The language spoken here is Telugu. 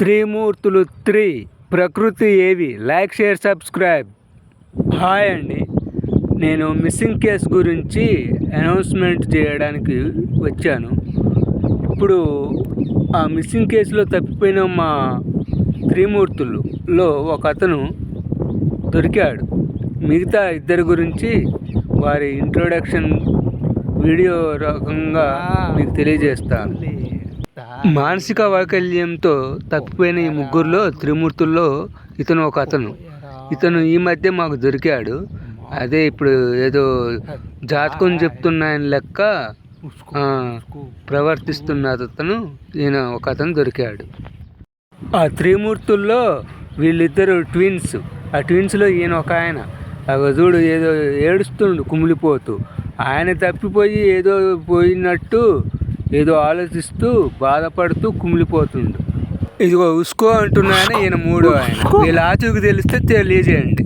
త్రిమూర్తులు 3 ప్రకృతి ఏవి లైక్ షేర్ సబ్స్క్రైబ్. హాయ్ అండి, నేను మిస్సింగ్ కేసు గురించి అనౌన్స్మెంట్ చేయడానికి వచ్చాను. ఇప్పుడు ఆ మిస్సింగ్ కేసులో తప్పిపోయిన మా త్రిమూర్తులలో ఒక అతను దొరికాడు. మిగతా ఇద్దరి గురించి వారి ఇంట్రొడక్షన్ వీడియో రకంగా మీకు తెలియజేస్తాను. మానసిక వైకల్యంతో తప్పిపోయిన ఈ ముగ్గురులో త్రిమూర్తుల్లో ఇతను ఒక ఇతను ఈ మధ్య మాకు దొరికాడు. అదే ఇప్పుడు ఏదో జాతకం చెప్తున్నాయని లెక్క ప్రవర్తిస్తున్న ఈయన ఒక అతను దొరికాడు. ఆ త్రిమూర్తుల్లో వీళ్ళిద్దరు ట్విన్స్. ఆ ట్విన్స్లో ఈయన ఒక ఆయన చూడు ఏదో ఏడుస్తుండు కుమిలిపోతూ. ఆయన తప్పిపోయి ఏదో పోయినట్టు ఏదో ఆలోచిస్తూ బాధపడుతూ కుమిలిపోతుండు. ఇదిగో ఉసుకో అంటున్నాయని ఈయన మూడో ఆయన. వీళ్ళ ఆచూకి తెలిస్తే తెలియజేయండి.